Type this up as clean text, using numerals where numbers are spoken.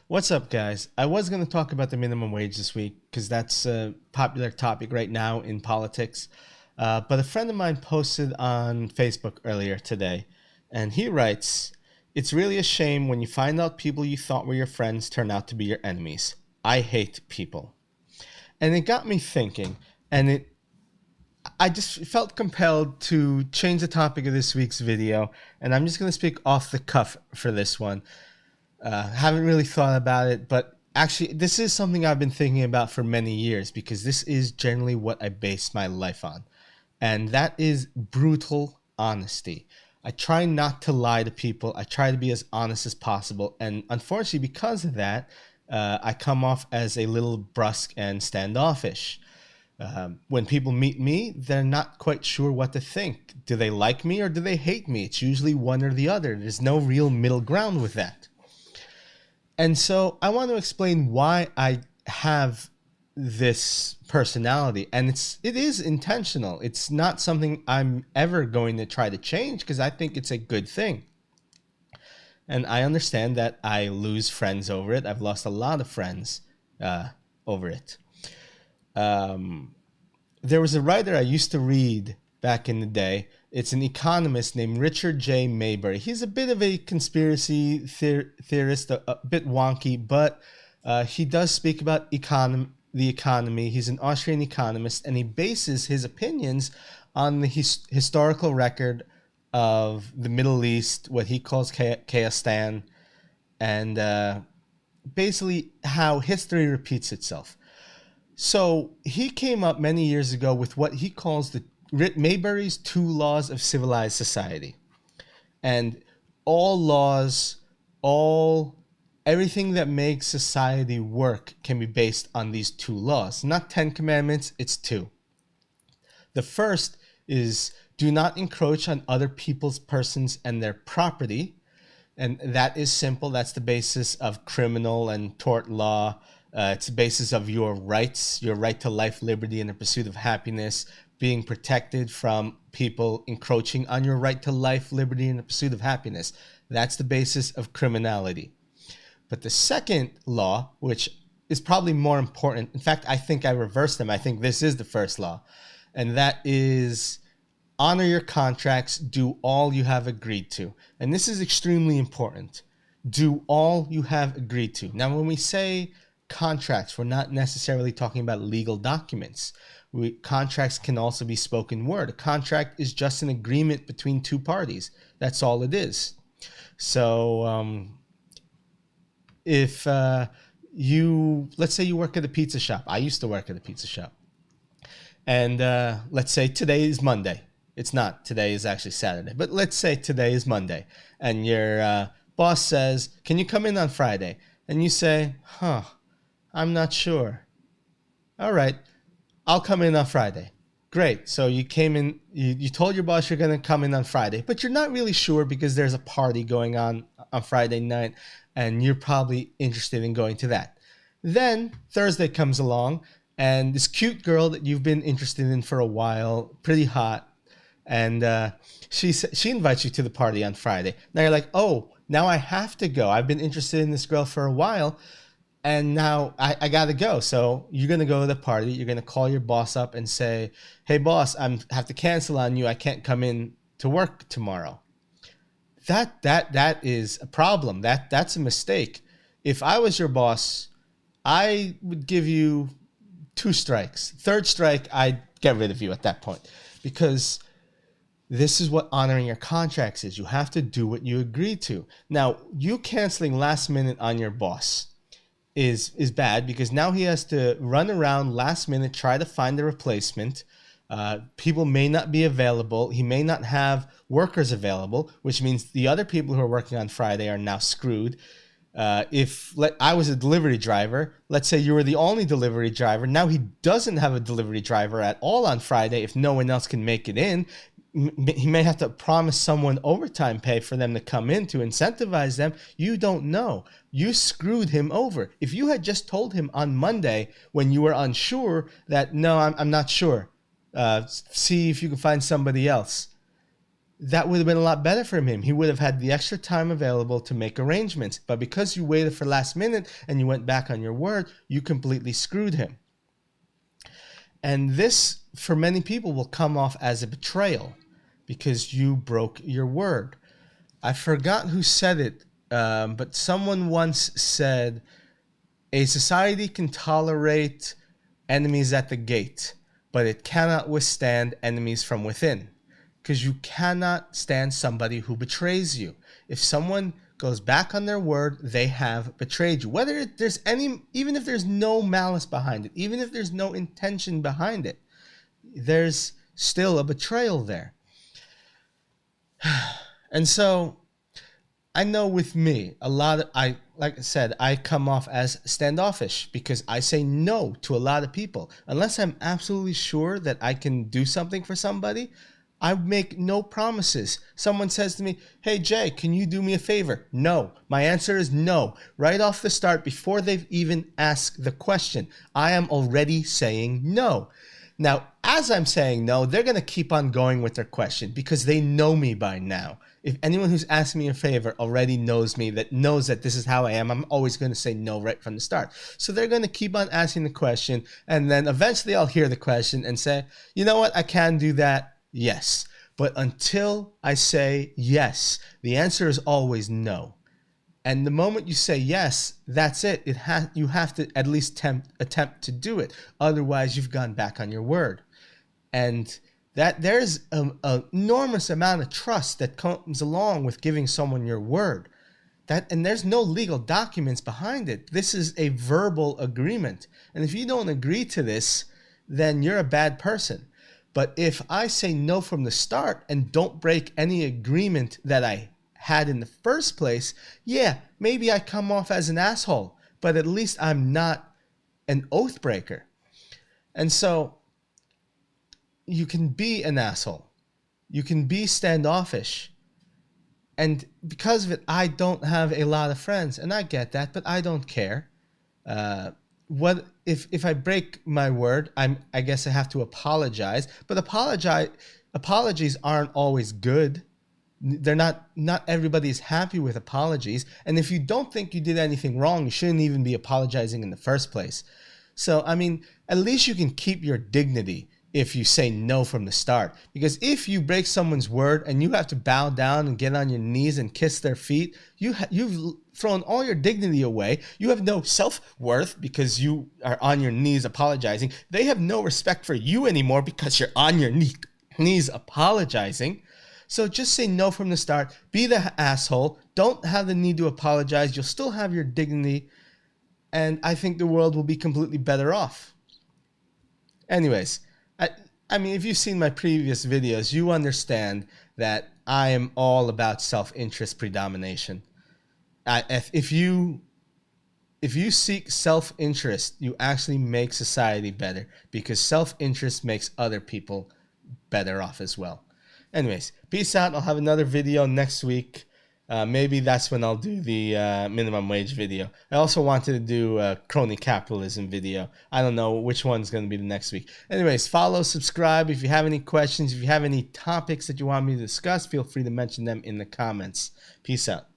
What's up, guys? I was going to talk about the minimum wage this week because that's a popular topic right now in politics. But a friend of mine posted on Facebook earlier today, and he writes, "It's really a shame when you find out people you thought were your friends turn out to be your enemies. I hate people." And it got me thinking, and I just felt compelled to change the topic of this week's video, and I'm just going to speak off the cuff for this one. Haven't really thought about it, but actually, this is something I've been thinking about for many years because this is generally what I base my life on. And that is brutal honesty. I try not to lie to people. I try to be as honest as possible. And unfortunately, because of that, I come off as a little brusque and standoffish. When people meet me, they're not quite sure what to think. Do they like me or do they hate me? It's usually one or the other. There's no real middle ground with that. And so I want to explain why I have this personality, and it is intentional. It's not something I'm ever going to try to change because I think it's a good thing. And I understand that I lose friends over it. I've lost a lot of friends over it. There was a writer I used to read back in the day. It's an economist named Richard J. Mayberry. He's a bit of a conspiracy theorist, a bit wonky, but he does speak about the economy. He's an Austrian economist, and he bases his opinions on the historical record of the Middle East, what he calls Chaostan, and basically how history repeats itself. So he came up many years ago with what he calls the Mayberry's two laws of civilized society. And all laws, everything that makes society work can be based on these two laws. Not 10 commandments, it's two. The first is do not encroach on other people's persons and their property. And that is simple. That's the basis of criminal and tort law. It's the basis of your rights, your right to life, liberty, and the pursuit of happiness, being protected from people encroaching on your right to life, liberty, and the pursuit of happiness. That's the basis of criminality. But the second law, which is probably more important, in fact, I think I reversed them. I think this is the first law, and that is honor your contracts, do all you have agreed to. And this is extremely important. Do all you have agreed to. Now, when we say contracts, we're not necessarily talking about legal documents. Contracts can also be spoken word. A contract is just an agreement between two parties. That's all it is. So if let's say you work at a pizza shop. I used to work at a pizza shop. And let's say today is Monday. It's not. Today is actually Saturday. But let's say today is Monday. And your boss says, "Can you come in on Friday?" And you say, "I'm not sure." "All right, I'll come in on Friday." Great. So you came in, you told your boss you're going to come in on Friday, but you're not really sure because there's a party going on Friday night, and you're probably interested in going to that. Then Thursday comes along, and this cute girl that you've been interested in for a while, pretty hot, and she invites you to the party on Friday. Now you're like, "Oh, now I have to go. I've been interested in this girl for a while, and now I got to go." So you're going to go to the party. You're going to call your boss up and say, "Hey, boss, I have to cancel on you. I can't come in to work tomorrow." That is a problem. That's a mistake. If I was your boss, I would give you 2 strikes. Third strike, I'd get rid of you at that point, because this is what honoring your contracts is. You have to do what you agreed to. Now, you canceling last minute on your boss is bad, because now he has to run around last minute, try to find a replacement. People may not be available. He may not have workers available, which means the other people who are working on Friday are now screwed. If I was a delivery driver, let's say you were the only delivery driver. Now he doesn't have a delivery driver at all on Friday if no one else can make it in. He may have to promise someone overtime pay for them to come in to incentivize them. You don't know. You screwed him over. If you had just told him on Monday when you were unsure that, "No, I'm not sure. See if you can find somebody else," that would have been a lot better for him. He would have had the extra time available to make arrangements. But because you waited for last minute and you went back on your word, you completely screwed him. And this, for many people, will come off as a betrayal because you broke your word. I forgot who said it, but someone once said, a society can tolerate enemies at the gate, but it cannot withstand enemies from within. Because you cannot stand somebody who betrays you. If someone goes back on their word, they have betrayed you. Whether there's any, even if there's no malice behind it, even if there's no intention behind it, there's still a betrayal there. And so I know with me, like I said, I come off as standoffish because I say no to a lot of people. Unless I'm absolutely sure that I can do something for somebody, I make no promises. Someone says to me, hey, Jay, can you do me a favor? No. My answer is no. Right off the start, before they've even asked the question, I am already saying no. Now, as I'm saying no, they're going to keep on going with their question because they know me by now. If anyone who's asked me a favor already knows that this is how I am, I'm always going to say no right from the start. So they're going to keep on asking the question, and then eventually I'll hear the question and say, you know what, I can do that. Yes. But until I say yes, the answer is always no. And the moment you say yes, that's it. You have to at least attempt to do it. Otherwise, you've gone back on your word. And that there's an enormous amount of trust that comes along with giving someone your word. And there's no legal documents behind it. This is a verbal agreement. And if you don't agree to this, then you're a bad person. But if I say no from the start and don't break any agreement that I had in the first place, yeah, maybe I come off as an asshole, but at least I'm not an oath breaker. And so you can be an asshole. You can be standoffish. And because of it, I don't have a lot of friends. And I get that, but I don't care. What if I break my word, I guess I have to apologize. But apologies aren't always good. They're not everybody's happy with apologies. And if you don't think you did anything wrong, you shouldn't even be apologizing in the first place. So, I mean, at least you can keep your dignity if you say no from the start. Because if you break someone's word and you have to bow down and get on your knees and kiss their feet, you've thrown all your dignity away. You have no self-worth because you are on your knees apologizing. They have no respect for you anymore because you're on your knees apologizing. So just say no from the start. Be the asshole. Don't have the need to apologize. You'll still have your dignity. And I think the world will be completely better off. Anyways, I mean, if you've seen my previous videos, you understand that I am all about self-interest predomination. If you seek self-interest, you actually make society better because self-interest makes other people better off as well. Anyways, peace out. I'll have another video next week. Maybe that's when I'll do the minimum wage video. I also wanted to do a crony capitalism video. I don't know which one's going to be the next week. Anyways, follow, subscribe. If you have any questions, if you have any topics that you want me to discuss, feel free to mention them in the comments. Peace out.